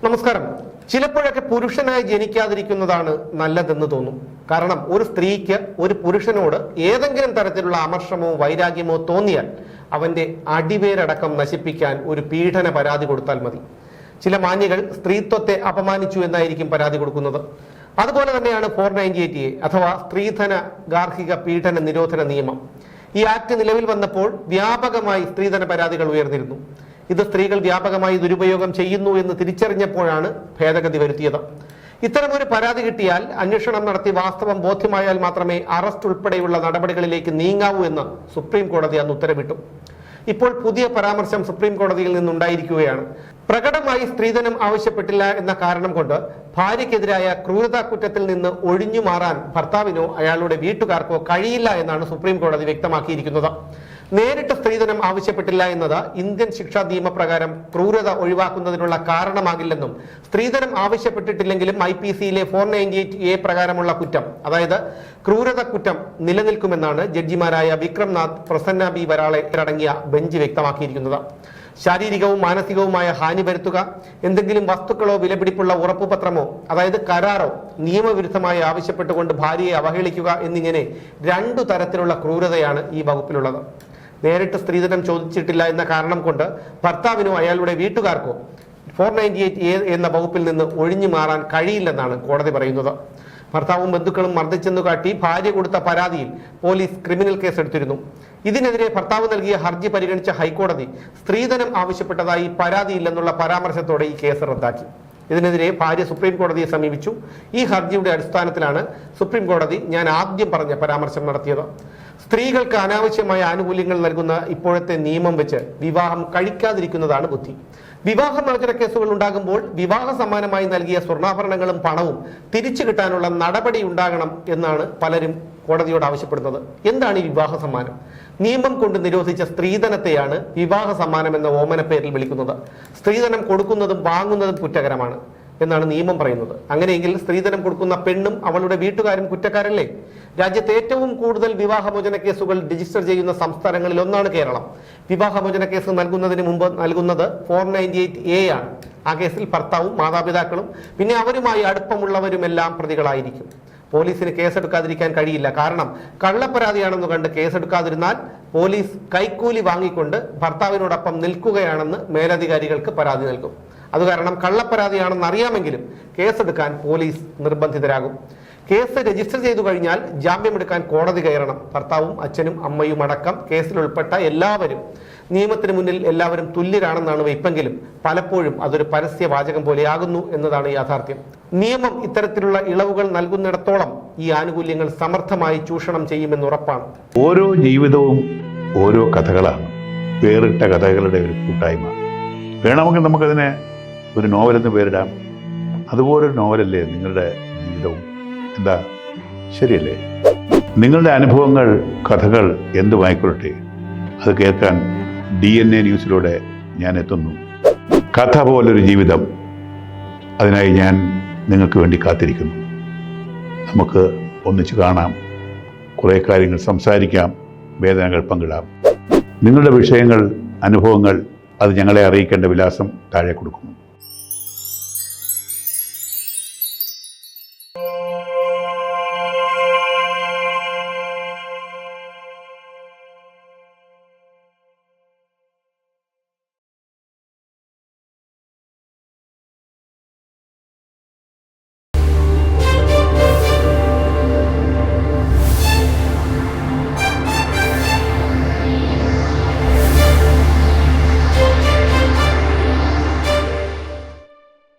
നമസ്കാരം. ചിലപ്പോഴൊക്കെ പുരുഷനായി ജനിക്കാതിരിക്കുന്നതാണ് നല്ലതെന്ന് തോന്നും. കാരണം ഒരു സ്ത്രീക്ക് ഒരു പുരുഷനോട് ഏതെങ്കിലും തരത്തിലുള്ള അമർഷമോ വൈരാഗ്യമോ തോന്നിയാൽ അവന്റെ അടിവേരടക്കം നശിപ്പിക്കാൻ ഒരു പീഡന പരാതി കൊടുത്താൽ മതി. ചില മാന്യകൾ സ്ത്രീത്വത്തെ അപമാനിച്ചു എന്നായിരിക്കും പരാതി കൊടുക്കുന്നത്. അതുപോലെ തന്നെയാണ് 498A അഥവാ സ്ത്രീധന ഗാർഹിക പീഡന നിരോധന നിയമം. ഈ ആക്ട് നിലവിൽ വന്നപ്പോൾ വ്യാപകമായി സ്ത്രീധന പരാതികൾ ഉയർന്നിരുന്നു. ഇത് സ്ത്രീകൾ വ്യാപകമായി ദുരുപയോഗം ചെയ്യുന്നു എന്ന് തിരിച്ചറിഞ്ഞപ്പോഴാണ് ഭേദഗതി വരുത്തിയത്. ഇത്തരമൊരു പരാതി കിട്ടിയാൽ അന്വേഷണം നടത്തി വാസ്തവം ബോധ്യമായാൽ മാത്രമേ അറസ്റ്റ് ഉൾപ്പെടെയുള്ള നടപടികളിലേക്ക് നീങ്ങാവൂ എന്ന് സുപ്രീം കോടതി അന്ന് ഉത്തരവിട്ടു. ഇപ്പോൾ പുതിയ പരാമർശം സുപ്രീം കോടതിയിൽ നിന്നുണ്ടായിരിക്കുകയാണ്. പ്രകടമായി സ്ത്രീധനം ആവശ്യപ്പെട്ടില്ല എന്ന കാരണം കൊണ്ട് ഭാര്യയ്ക്കെതിരായ ക്രൂരതാ കുറ്റത്തിൽ നിന്ന് ഒഴിഞ്ഞു മാറാൻ ഭർത്താവിനോ അയാളുടെ വീട്ടുകാർക്കോ കഴിയില്ല എന്നാണ് സുപ്രീം കോടതി വ്യക്തമാക്കിയിരിക്കുന്നത്. നേരിട്ട് സ്ത്രീധനം ആവശ്യപ്പെട്ടില്ല എന്നത് ഇന്ത്യൻ ശിക്ഷാ നിയമപ്രകാരം ക്രൂരത ഒഴിവാക്കുന്നതിനുള്ള കാരണമാകില്ലെന്നും സ്ത്രീധനം ആവശ്യപ്പെട്ടിട്ടില്ലെങ്കിലും IPCയിലെ 498A പ്രകാരമുള്ള കുറ്റം, അതായത് ക്രൂരത കുറ്റം നിലനിൽക്കുമെന്നാണ് ജഡ്ജിമാരായ വിക്രംനാഥ്, പ്രസന്ന ബി വരാളെ അടങ്ങിയ ബെഞ്ച് വ്യക്തമാക്കിയിരിക്കുന്നത്. ശാരീരികവും മാനസികവുമായ ഹാനി വരുത്തുക, എന്തെങ്കിലും വസ്തുക്കളോ വിലപിടിപ്പുള്ള ഉറപ്പുപത്രമോ അതായത് കരാറോ നിയമവിരുദ്ധമായി ആവശ്യപ്പെട്ടുകൊണ്ട് ഭാര്യയെ അവഹേളിക്കുക എന്നിങ്ങനെ 2 തരത്തിലുള്ള ക്രൂരതയാണ് ഈ വകുപ്പിലുള്ളത്. നേരിട്ട് സ്ത്രീധനം ചോദിച്ചിട്ടില്ല എന്ന കാരണം കൊണ്ട് ഭർത്താവിനോ അയാളുടെ വീട്ടുകാർക്കോ 498A എന്ന വകുപ്പിൽ നിന്ന് ഒഴിഞ്ഞു മാറാൻ കഴിയില്ലെന്നാണ് കോടതി പറയുന്നത്. ഭർത്താവും ബന്ധുക്കളും മർദ്ദിച്ചെന്നു കാട്ടി ഭാര്യ കൊടുത്ത പരാതിയിൽ പോലീസ് ക്രിമിനൽ കേസ് എടുത്തിരുന്നു. ഇതിനെതിരെ ഭർത്താവ് നൽകിയ ഹർജി പരിഗണിച്ച ഹൈക്കോടതി സ്ത്രീധനം ആവശ്യപ്പെട്ടതായി പരാതിയില്ലെന്നുള്ള പരാമർശത്തോടെ ഈ കേസ് റദ്ദാക്കി. ഇതിനെതിരെ ഭാര്യ സുപ്രീം കോടതിയെ സമീപിച്ചു. ഈ ഹർജിയുടെ അടിസ്ഥാനത്തിലാണ് സുപ്രീം കോടതി ഞാൻ ആദ്യം പറഞ്ഞ പരാമർശം നടത്തിയത്. സ്ത്രീകൾക്ക് അനാവശ്യമായ ആനുകൂല്യങ്ങൾ നൽകുന്ന ഇപ്പോഴത്തെ നിയമം വെച്ച് വിവാഹം കഴിക്കാതിരിക്കുന്നതാണ് ബുദ്ധി. വിവാഹമോചന കേസുകൾ ഉണ്ടാകുമ്പോൾ വിവാഹ സമ്മാനമായി നൽകിയ സ്വർണ്ണാഭരണങ്ങളും പണവും തിരിച്ചു കിട്ടാനുള്ള നടപടി ഉണ്ടാകണം എന്നാണ് പലരും കോടതിയോട് ആവശ്യപ്പെടുന്നത്. എന്താണ് ഈ വിവാഹ സമ്മാനം? നിയമം കൊണ്ട് നിരോധിച്ച സ്ത്രീധനത്തെയാണ് വിവാഹ സമ്മാനം എന്ന ഓമന പേരിൽ വിളിക്കുന്നത്. സ്ത്രീധനം കൊടുക്കുന്നതും വാങ്ങുന്നതും കുറ്റകരമാണ് എന്നാണ് നിയമം പറയുന്നത്. അങ്ങനെയെങ്കിൽ സ്ത്രീധനം കൊടുക്കുന്ന പെണ്ണും അവളുടെ വീട്ടുകാരും കുറ്റക്കാരല്ലേ? രാജ്യത്ത് ഏറ്റവും കൂടുതൽ വിവാഹമോചന കേസുകൾ രജിസ്റ്റർ ചെയ്യുന്ന സംസ്ഥാനങ്ങളിൽ ഒന്നാണ് കേരളം. വിവാഹമോചന കേസ് നൽകുന്നതിന് മുമ്പ് നൽകുന്നത് 498A ആണ്. ആ കേസിൽ ഭർത്താവും മാതാപിതാക്കളും പിന്നെ അവരുമായി അടുപ്പമുള്ളവരുമെല്ലാം പ്രതികളായിരിക്കും. പോലീസിന് കേസെടുക്കാതിരിക്കാൻ കഴിയില്ല. കാരണം കള്ളപ്പരാതിയാണെന്ന് കണ്ട് കേസെടുക്കാതിരുന്നാൽ പോലീസ് കൈക്കൂലി വാങ്ങിക്കൊണ്ട് ഭർത്താവിനോടൊപ്പം നിൽക്കുകയാണെന്ന് മേലധികാരികൾക്ക് പരാതി നൽകും. അതുകാരണം കള്ളപ്പരാതിയാണെന്ന് അറിയാമെങ്കിലും കേസെടുക്കാൻ പോലീസ് നിർബന്ധിതരാകും. കേസ് രജിസ്റ്റർ ചെയ്തു കഴിഞ്ഞാൽ ജാമ്യമെടുക്കാൻ കോടതി കയറണം. ഭർത്താവും അച്ഛനും അമ്മയും അടക്കം കേസിൽ ഉൾപ്പെട്ട എല്ലാവരും നിയമത്തിന് മുന്നിൽ എല്ലാവരും തുല്യരാണെന്നാണ് വയ്പ്പെങ്കിലും പലപ്പോഴും അതൊരു പരസ്യവാചകം പോലെയാകുന്നു എന്നതാണ് യാഥാർത്ഥ്യം. നിയമം ഇത്തരത്തിലുള്ള ഇളവുകൾ നൽകുന്നിടത്തോളം ഈ ആനുകൂല്യങ്ങൾ സമർത്ഥമായി ചൂഷണം ചെയ്യുമെന്ന് ഉറപ്പാണ്. ഓരോ ജീവിതവും ഓരോ കഥകളാണ്, വേറിട്ട കഥകളുടെ ഒരു കൂട്ടായ്മ. വേണമെങ്കിൽ നമുക്കതിനെ ഒരു നോവലെന്ന് പേരിടാം. അതുപോലൊരു നോവലല്ലേ നിങ്ങളുടെ ജീവിതവും? എന്താ, ശരിയല്ലേ? നിങ്ങളുടെ അനുഭവങ്ങൾ, കഥകൾ എന്തുമായിക്കൊള്ളട്ടെ, അത് കേൾക്കാൻ DNA ന്യൂസിലൂടെ ഞാൻ എത്തുന്നു. കഥ പോലൊരു ജീവിതം, അതിനായി ഞാൻ നിങ്ങൾക്ക് വേണ്ടി കാത്തിരിക്കുന്നു. നമുക്ക് ഒന്നിച്ച് കാണാം, കുറേ കാര്യങ്ങൾ സംസാരിക്കാം, വേദനകൾ പങ്കിടാം. നിങ്ങളുടെ വിഷയങ്ങൾ, അനുഭവങ്ങൾ അത് ഞങ്ങളെ അറിയിക്കേണ്ട വിലാസം താഴെ കൊടുക്കുന്നു.